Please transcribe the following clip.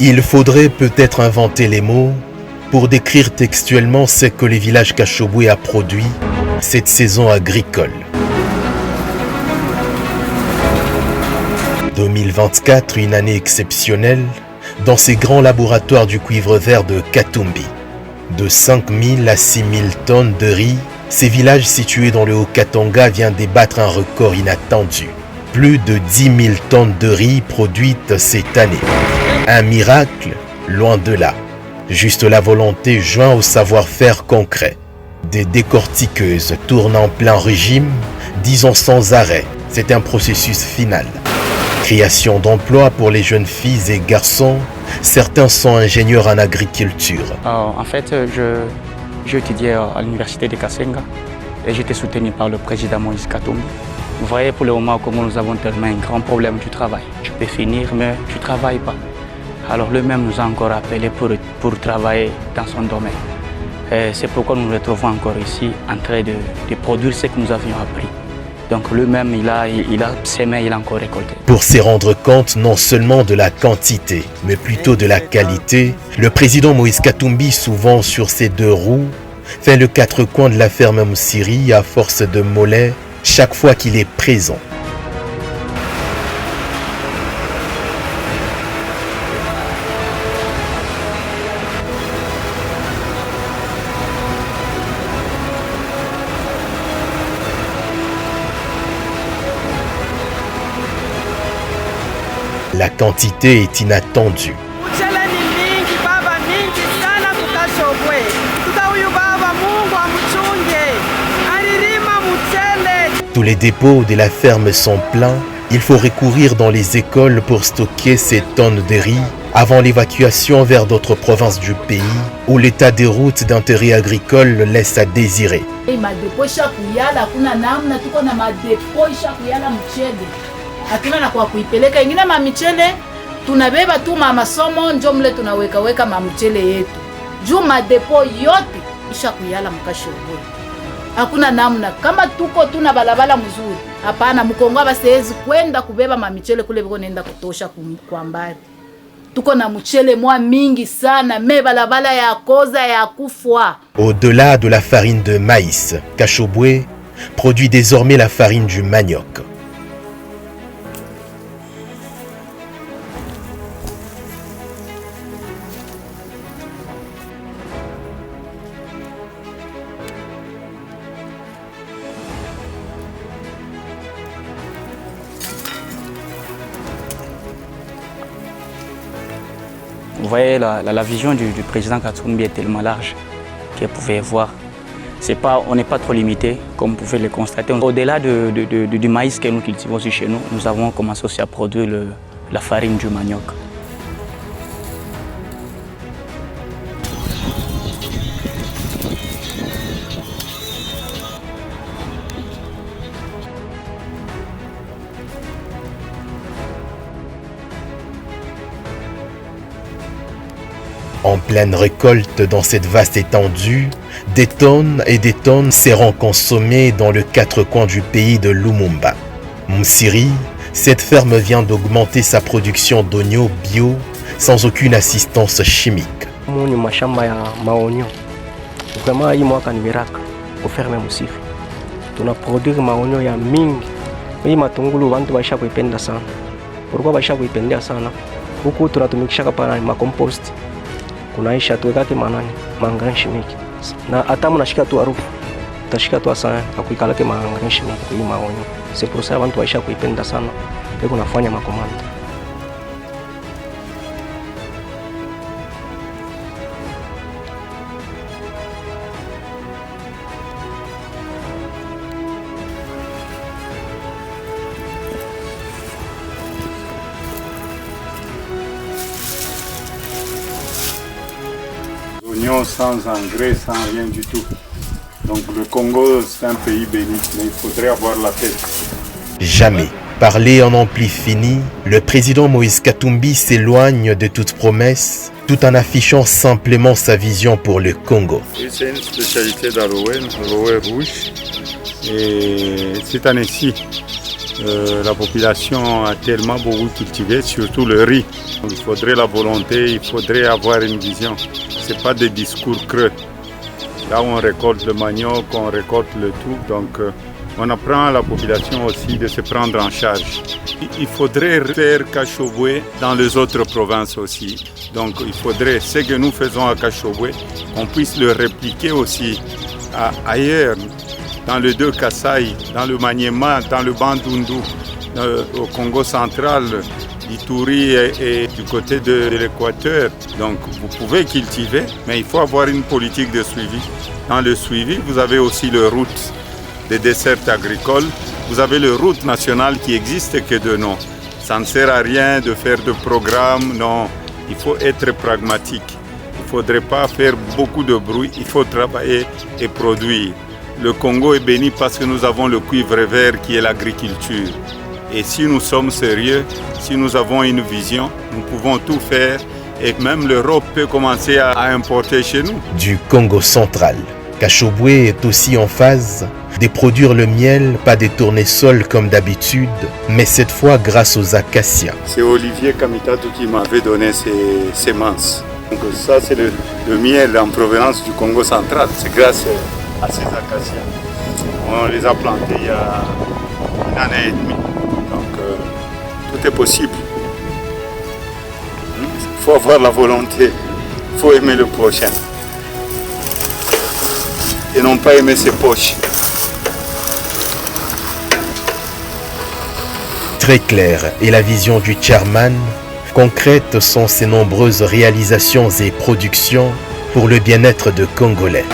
Il faudrait peut-être inventer les mots pour décrire textuellement ce que le village Kashobwe a produit cette saison agricole. 2024, une année exceptionnelle dans ces grands laboratoires du cuivre vert de Katumbi. De 5 000 à 6 000 tonnes de riz, ces villages situés dans le Haut-Katanga viennent débattre un record inattendu. Plus de 10 000 tonnes de riz produites cette année. Un miracle, loin de là. Juste la volonté jointe au savoir-faire concret. Des décortiqueuses tournent en plein régime, disons sans arrêt. C'est un processus final. Création d'emplois pour les jeunes filles et garçons. Certains sont ingénieurs en agriculture. En fait, j'ai étudié à l'université de Kasenga et j'étais soutenu par le président Moïse Katumbi. Vous voyez, pour le moment, comment nous avons tellement un grand problème du travail. Je peux finir, mais je ne travaille pas. Alors lui-même nous a encore appelés pour travailler dans son domaine. C'est pourquoi nous nous retrouvons encore ici en train de produire ce que nous avions appris. Donc lui-même, il a semé, il a encore récolté. Pour se rendre compte non seulement de la quantité, mais plutôt de la qualité, le président Moïse Katumbi, souvent sur ses deux roues, fait le quatre coins de la ferme Moussiri à force de mollets chaque fois qu'il est présent. La quantité est inattendue. Tous les dépôts de la ferme sont pleins. Il faut recourir dans les écoles pour stocker ces tonnes de riz avant l'évacuation vers d'autres provinces du pays où l'état des routes d'intérêt agricole laisse à désirer. Hatuna na kwa kuipeleka ingine mamichele tunabeba tu masomo njo mle tunaweka mamichele yetu juu madepo yote isha kuyala Mkashobwe. Hakuna namna kama tuko tuna balabala mzuri, hapana Mkongo abasezi kwenda kubeba mamichele kule biko nenda kutosha kwa mbali. Tuko na mchele mwa mingi sana, me balabala ya koza ya kufwa. Au-delà de la farine de maïs, Kashobwe produit désormais la farine du manioc. Vous voyez, la vision du président Katumbi est tellement large qu'il pouvait voir. On n'est pas trop limité, comme vous pouvez le constater. Au-delà du maïs que nous cultivons aussi chez nous, nous avons commencé aussi à produire la farine du manioc. En pleine récolte dans cette vaste étendue, des tonnes et des tonnes seront consommées dans les quatre coins du pays de Lumumba. Moussiri, cette ferme vient d'augmenter sa production d'oignons bio sans aucune assistance chimique. Ni mashamba ya maonyo. Vraiment hii mwaka ni baraka kuferme Moussiri. Tunaproduire maonyo ya mingi. Hii matungulu bantu baisha kuipenda sana. Pourquoi baisha kuipendea sana? Huku tunatumikisha kama compost. Kunaisha tuwekake maangani chimique. Na hata mnashika tu harufu. Utashika tu sana akuikalake maangani chimique kwa hii maonyo. C'est pour ça bantu baisha kuipenda sana. Ndio kunafanya makomanda. Sans engrais, sans rien du tout. Donc le Congo, c'est un pays béni, mais il faudrait avoir la tête. Jamais. Parler en ampli fini, le président Moïse Katumbi s'éloigne de toute promesse, tout en affichant simplement sa vision pour le Congo. C'est une spécialité d'Arowen, l'Arowen rouge. Et cette année-ci, La population a tellement beaucoup cultivé, surtout le riz. Il faudrait la volonté, il faudrait avoir une vision. Ce n'est pas des discours creux. Là où on récolte le manioc, on récolte le tout. Donc on apprend à la population aussi de se prendre en charge. Il faudrait faire Kachoboué dans les autres provinces aussi. Donc il faudrait, ce que nous faisons à Kachoboué, qu'on puisse le répliquer aussi ailleurs. Dans le deux Kasaï, dans le Maniema, dans le Bandundu, au Congo central, l'Ituri et du côté de l'Équateur. Donc vous pouvez cultiver, mais il faut avoir une politique de suivi. Dans le suivi, vous avez aussi le route des dessertes agricoles. Vous avez le route national qui existe que de nom. Ça ne sert à rien de faire de programmes, non. Il faut être pragmatique. Il ne faudrait pas faire beaucoup de bruit, il faut travailler et produire. Le Congo est béni parce que nous avons le cuivre vert qui est l'agriculture. Et si nous sommes sérieux, si nous avons une vision, nous pouvons tout faire et même l'Europe peut commencer à importer chez nous. Du Congo central, Kachoboué est aussi en phase de produire le miel, pas des tournesols comme d'habitude, mais cette fois grâce aux acacias. C'est Olivier Kamitatou qui m'avait donné ces semences. Donc ça c'est le miel en provenance du Congo central, c'est grâce à ces acacias. On les a plantés il y a une année et demie. Donc tout est possible. Il faut avoir la volonté, il faut aimer le prochain. Et non pas aimer ses poches. Très claire est la vision du chairman, concrètes sont ses nombreuses réalisations et productions pour le bien-être de Congolais.